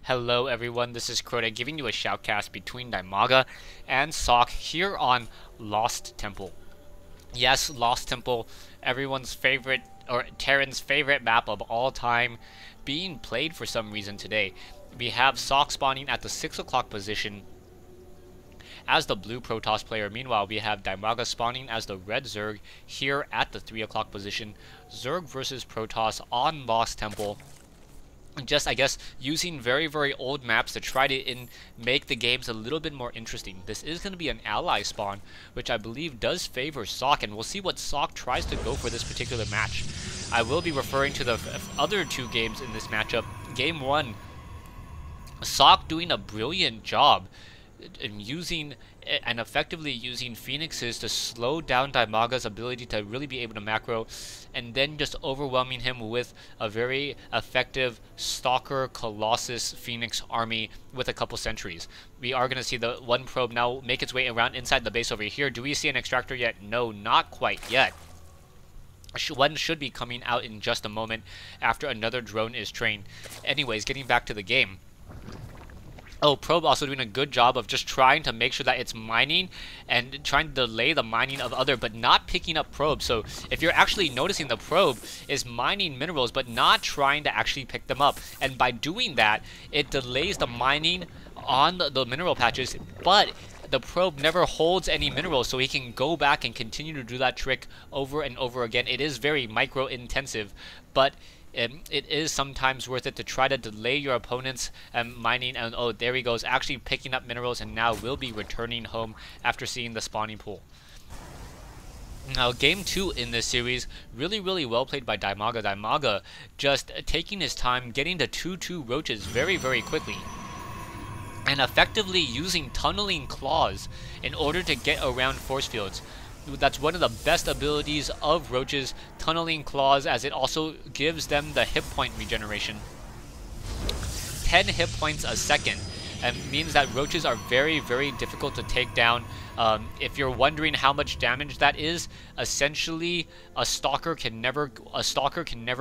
Hello everyone, this is Crota giving you a shoutcast between DIMAGA and Socke here on Lost Temple. Yes, Lost Temple, everyone's favorite, or Terran's favorite map of all time, being played for some reason today. We have Socke spawning at the 6 o'clock position as the blue Protoss player. Meanwhile, we have DIMAGA spawning as the red Zerg here at the 3 o'clock position. Zerg versus Protoss on Lost Temple. Just, I guess, using very old maps to try to make the games a little bit more interesting. This is going to be an ally spawn, which I believe does favor Socke, and we'll see what Socke tries to go for this particular match. I will be referring to the other two games in this matchup. Game 1, Socke doing a brilliant job in using and effectively using Phoenixes to slow down DIMAGA's ability to really be able to macro, and then just overwhelming him with a very effective Stalker Colossus Phoenix army with a couple sentries. We are going to see the one probe now make its way around inside the base over here. Do we see an extractor yet? No, not quite yet. One should be coming out in just a moment after another drone is trained. Anyways, getting back to the game. Oh, probe also doing a good job of just trying to make sure that it's mining and trying to delay the mining of other, but not picking up probes. So if you're actually noticing, the probe is mining minerals but not trying to actually pick them up, and by doing that it delays the mining on the mineral patches, but the probe never holds any minerals, so he can go back and continue to do that trick over and over again. It is very micro intensive, but it is sometimes worth it to try to delay your opponent's mining. And oh, there he goes, actually picking up minerals, and now will be returning home after seeing the spawning pool. Now, game 2 in this series, really well played by DIMAGA. DIMAGA just taking his time, getting the 2-2 roaches very quickly, and effectively using tunneling claws in order to get around force fields. That's one of the best abilities of roaches, tunneling claws, as it also gives them the hit point regeneration. 10 hit points a second, and means that roaches are very difficult to take down. If you're wondering how much damage that is, essentially a stalker can never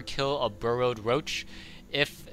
kill a burrowed roach if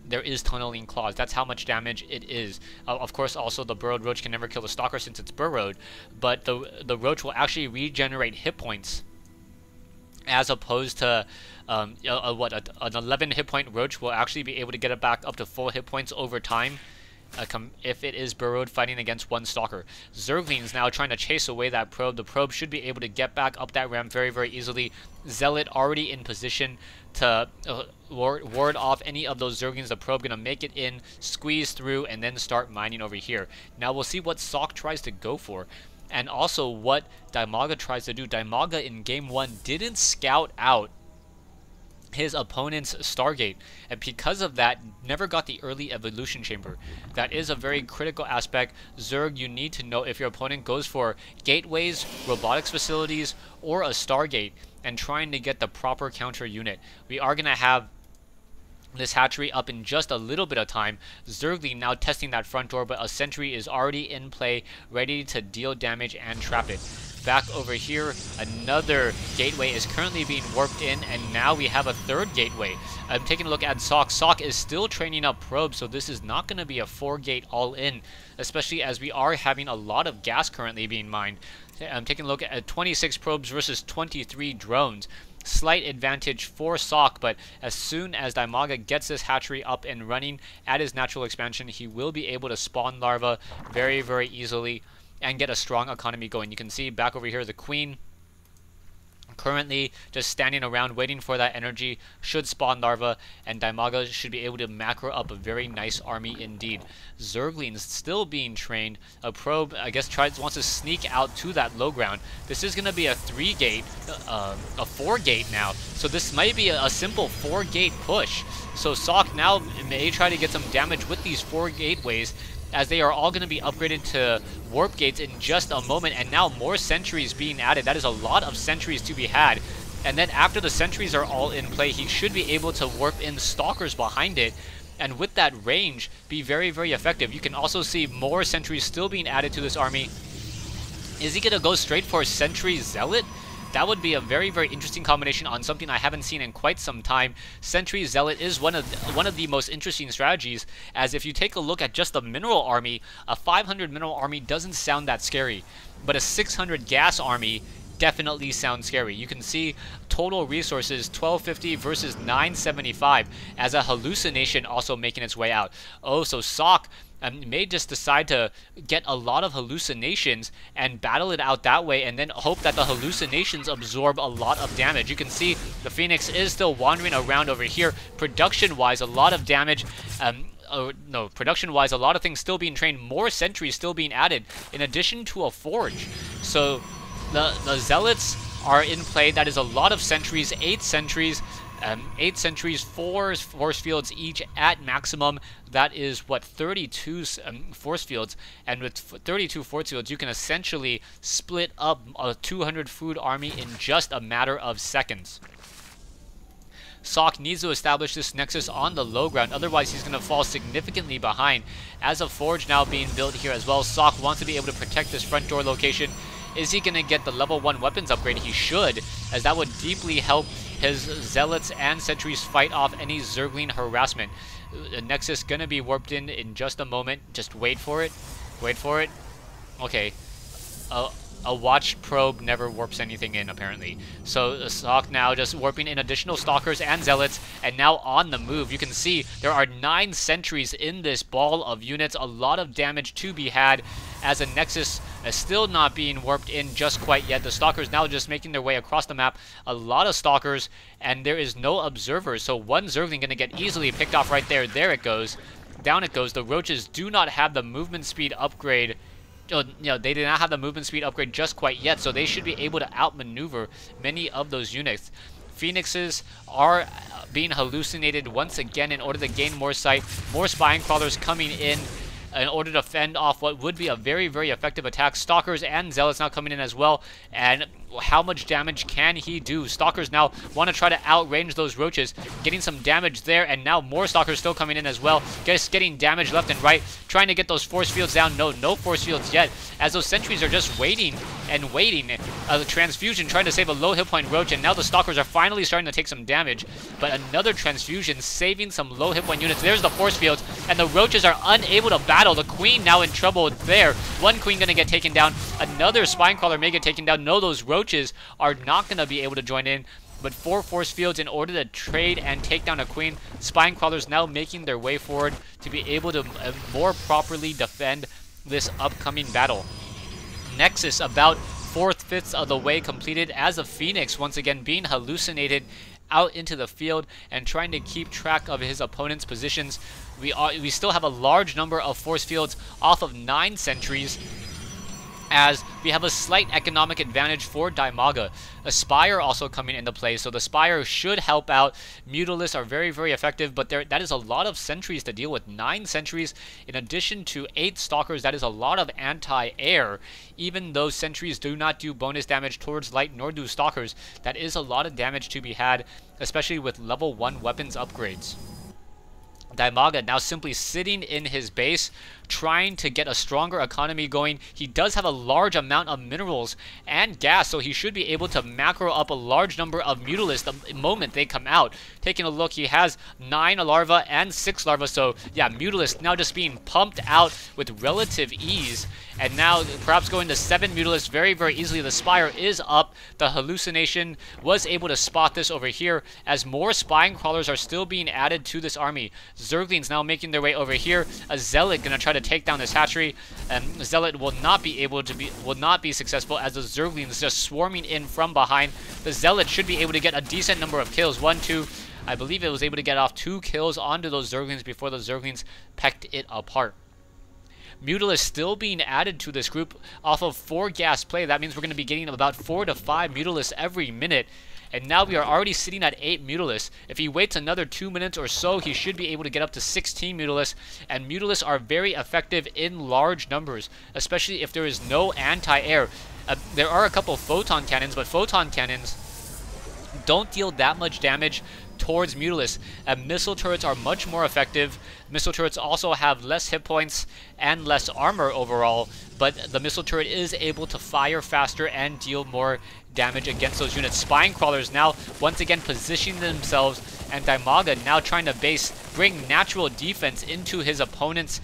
there is tunneling claws. That's how much damage it is. Of course, also the burrowed roach can never kill the stalker since it's burrowed, but the roach will actually regenerate hit points, as opposed to an 11 hit point roach will actually be able to get it back up to full hit points over time. If it is burrowed fighting against one stalker. Zerglings now trying to chase away that probe. The probe should be able to get back up that ramp very easily. Zealot already in position to ward off any of those Zerglings. The probe gonna make it in, squeeze through, and then start mining over here. Now we'll see what Socke tries to go for, and also what DIMAGA tries to do. DIMAGA in game 1 didn't scout out his opponent's Stargate, and because of that never got the early evolution chamber. That is a very critical aspect. Zerg, you need to know if your opponent goes for gateways, robotics facilities, or a Stargate, and trying to get the proper counter unit. We are going to have this hatchery up in just a little bit of time. Zergling now testing that front door, but a sentry is already in play, ready to deal damage and trap it. Back over here, another gateway is currently being warped in, and now we have a third gateway. I'm taking a look at Socke. Socke is still training up probes, so this is not going to be a 4-gate all-in, especially as we are having a lot of gas currently being mined. I'm taking a look at 26 probes versus 23 drones. Slight advantage for Socke, but as soon as DIMAGA gets this hatchery up and running at his natural expansion, he will be able to spawn larva very easily and get a strong economy going. You can see back over here the queen currently just standing around waiting for that energy, should spawn larva, and DIMAGA should be able to macro up a very nice army indeed. Zerglings still being trained. A probe, I guess, wants to sneak out to that low ground. This is going to be a 3-gate, a 4-gate now, so this might be a simple 4-gate push. So Socke now may try to get some damage with these 4 gateways, as they are all going to be upgraded to warp gates in just a moment, and now more sentries being added. That is a lot of sentries to be had, and then after the sentries are all in play, he should be able to warp in stalkers behind it, and with that range be very effective. You can also see more sentries still being added to this army. Is he going to go straight for Sentry Zealot? that would be a very, very interesting combination on something I haven't seen in quite some time. Sentry Zealot is one of the most interesting strategies, as if you take a look at just the mineral army, a 500 mineral army doesn't sound that scary, but a 600 gas army definitely sounds scary. You can see total resources 1250 versus 975 as a hallucination also making its way out. Oh, so Socke may just decide to get a lot of hallucinations and battle it out that way, and then hope that the hallucinations absorb a lot of damage. You can see the Phoenix is still wandering around over here. Production-wise, a lot of damage. Production-wise, a lot of things still being trained. More sentries still being added, in addition to a forge. So the Zealots are in play. That is a lot of sentries, 8 sentries. 8 sentries, 4 force fields each at maximum. That is what, 32 force fields, and with 32 force fields you can essentially split up a 200 food army in just a matter of seconds. Socke needs to establish this nexus on the low ground, otherwise he's going to fall significantly behind. As a forge now being built here as well, Socke wants to be able to protect this front door location. Is he going to get the level 1 weapons upgrade? He should, as that would deeply help his Zealots and Sentries fight off any Zergling harassment. The Nexus going to be warped in just a moment. Just wait for it. Wait for it. Okay. A watch probe never warps anything in, apparently. So Socke now just warping in additional Stalkers and Zealots, and now on the move. You can see there are 9 sentries in this ball of units. A lot of damage to be had, as a Nexus is still not being warped in just quite yet. The Stalkers now just making their way across the map. A lot of Stalkers, and there is no observers. So one Zergling going to get easily picked off right there. There it goes. Down it goes. The Roaches do not have the movement speed upgrade. They did not have the movement speed upgrade just quite yet, so they should be able to outmaneuver many of those units. Phoenixes are being hallucinated once again in order to gain more sight. More spine crawlers coming in order to fend off what would be a very, very effective attack. Stalkers and Zealots now coming in as well. And how much damage can he do? Stalkers now want to try to outrange those Roaches, getting some damage there, and now more Stalkers still coming in as well, just getting damage left and right, trying to get those force fields down. No force fields yet, as those sentries are just waiting and waiting. The transfusion trying to save a low hit point Roach, and now the Stalkers are finally starting to take some damage, but another transfusion saving some low hit point units. There's the force fields, and the Roaches are unable to battle. The Queen now in trouble there. One Queen gonna get taken down, another spine crawler may get taken down. No, those Roaches are not going to be able to join in, but 4 force fields in order to trade and take down a Queen. Spine crawlers now making their way forward to be able to more properly defend this upcoming battle. Nexus about 4/5 of the way completed, as a Phoenix once again being hallucinated out into the field and trying to keep track of his opponent's positions. We still have a large number of force fields off of 9 sentries, as we have a slight economic advantage for DIMAGA. A Spire also coming into play, so the Spire should help out. Mutalisks are very, very effective, but that is a lot of sentries to deal with. 9 sentries in addition to 8 Stalkers. That is a lot of anti-air. Even though sentries do not do bonus damage towards light, nor do Stalkers, that is a lot of damage to be had, especially with level 1 weapons upgrades. DIMAGA now simply sitting in his base, trying to get a stronger economy going. He does have a large amount of minerals and gas, so he should be able to macro up a large number of Mutalisks the moment they come out. Taking a look, he has 9 larvae and 6 larvae, so yeah, Mutalisks now just being pumped out with relative ease. And now perhaps going to 7 Mutalisks very, very easily. The Spire is up. The hallucination was able to spot this over here, as more spine crawlers are still being added to this army. Zerglings now making their way over here. A Zealot gonna try to take down this hatchery. Zealot will not be successful, as the Zerglings just swarming in from behind. The Zealot should be able to get a decent number of kills. 1, 2. I believe it was able to get off 2 kills onto those Zerglings before the Zerglings pecked it apart. Mutalisks still being added to this group off of 4 gas play. That means we're going to be getting about 4 to 5 Mutalisks every minute. And now we are already sitting at 8 Mutalisks. If he waits another 2 minutes or so, he should be able to get up to 16 Mutalisks. And Mutalisks are very effective in large numbers, especially if there is no anti-air. There are a couple of photon cannons, but photon cannons don't deal that much damage towards Mutalisks. Missile turrets are much more effective. Missile turrets also have less hit points and less armor overall, but the missile turret is able to fire faster and deal more damage against those units. Spine Crawlers now once again positioning themselves, and DIMAGA now trying to bring natural defense into his opponent's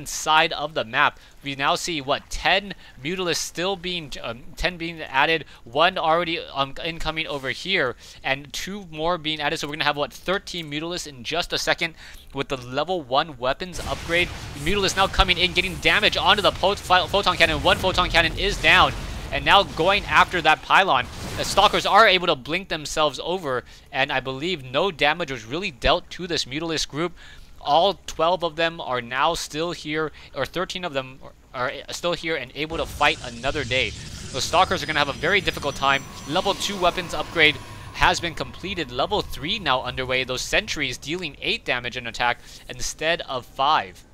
side of the map. We now see 10 Mutalisks still being 10 being added, 1 already incoming over here, and 2 more being added. So we're gonna have 13 Mutalisks in just a second with the level 1 weapons upgrade. Mutalisks now coming in, getting damage onto the photon cannon. 1 photon cannon is down, and now going after that pylon. The Stalkers are able to blink themselves over, and I believe no damage was really dealt to this Mutalisk group. All 12 of them are now still here, or 13 of them are still here and able to fight another day. The Stalkers are going to have a very difficult time. Level 2 weapons upgrade has been completed. Level 3 now underway. Those sentries dealing 8 damage in attack instead of 5.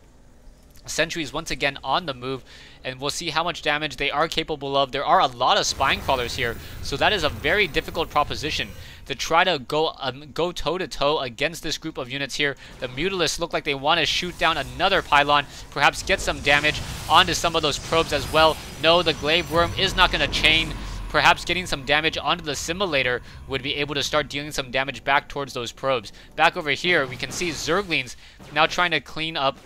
Sentries once again on the move, and we'll see how much damage they are capable of. There are a lot of Spine Crawlers here, so that is a very difficult proposition to try to go toe-to-toe against this group of units here. The Mutalisks look like they want to shoot down another pylon, perhaps get some damage onto some of those probes as well. No, the Glaive Worm is not going to chain. Perhaps getting some damage onto the Simulator would be able to start dealing some damage back towards those probes. Back over here, we can see Zerglings now trying to clean up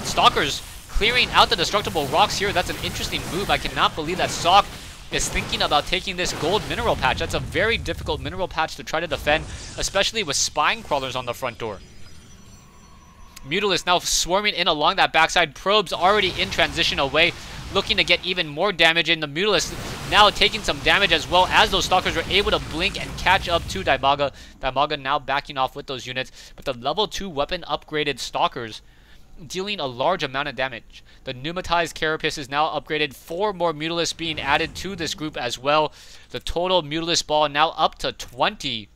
Stalkers clearing out the destructible rocks here. That's an interesting move. I cannot believe that Socke is thinking about taking this gold mineral patch. That's a very difficult mineral patch to try to defend, especially with Spine Crawlers on the front door. Mutalisks now swarming in along that backside. Probes already in transition away, looking to get even more damage in. The Mutalisks now taking some damage as well as those Stalkers were able to blink and catch up to DIMAGA. DIMAGA now backing off with those units, but the level 2 weapon upgraded Stalkers dealing a large amount of damage. The pneumatized carapace is now upgraded. 4 more Mutalisks being added to this group as well. The total Mutalisk ball now up to 20.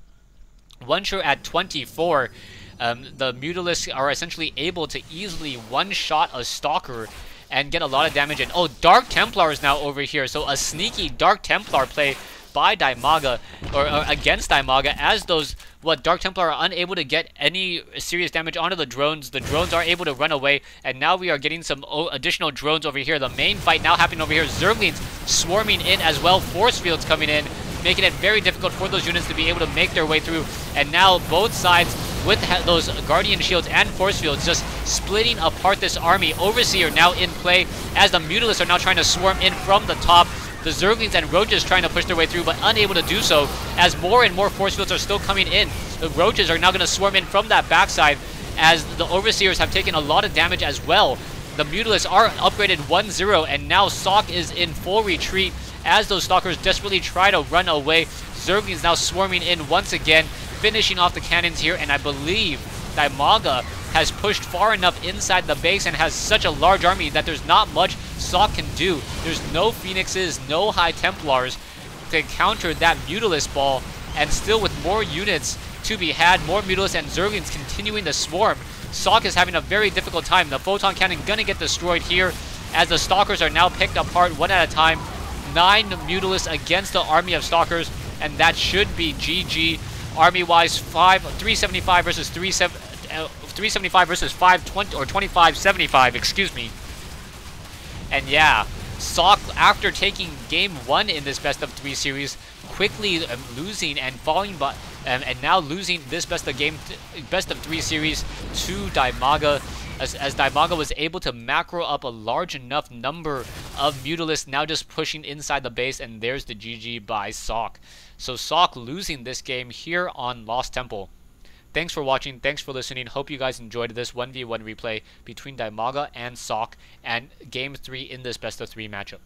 Once you're at 24, the Mutalisks are essentially able to easily one-shot a Stalker and get a lot of damage in. Oh, Dark Templar is now over here. So a sneaky Dark Templar play by DIMAGA, or against DIMAGA, as those Dark Templar are unable to get any serious damage onto the drones. The drones are able to run away, and now we are getting some additional drones over here. The main fight now happening over here. Zerglings swarming in as well. Force fields coming in, making it very difficult for those units to be able to make their way through. And now both sides with those Guardian Shields and Force Fields just splitting apart this army. Overseer now in play as the Mutalisks are now trying to swarm in from the top. The Zerglings and Roaches trying to push their way through, but unable to do so as more and more Force Fields are still coming in. The Roaches are now going to swarm in from that backside as the Overseers have taken a lot of damage as well. The Mutalisks are upgraded 1-0, and now Socke is in full retreat as those Stalkers desperately try to run away. Zerglings now swarming in once again, finishing off the cannons here, and I believe DIMAGA has pushed far enough inside the base and has such a large army that there's not much Socke can do. There's no Phoenixes, no High Templars to counter that Mutalisk ball, and still with more units to be had, more Mutalisks and Zerglings continuing to swarm, Socke is having a very difficult time. The Photon Cannon gonna get destroyed here as the Stalkers are now picked apart one at a time. 9 Mutalisks against the army of Stalkers, and that should be GG. Army-wise, 375 versus 375 versus 520 or 2575, excuse me. And yeah, Socke, after taking game 1 in this best of 3 series, quickly losing and falling, and now losing this best of 3 series to DIMAGA, as DIMAGA was able to macro up a large enough number of Mutalisks, now just pushing inside the base, and there's the GG by Socke. So Socke losing this game here on Lost Temple. Thanks for watching, thanks for listening. Hope you guys enjoyed this 1v1 replay between DIMAGA and Socke and game 3 in this best of 3 matchup.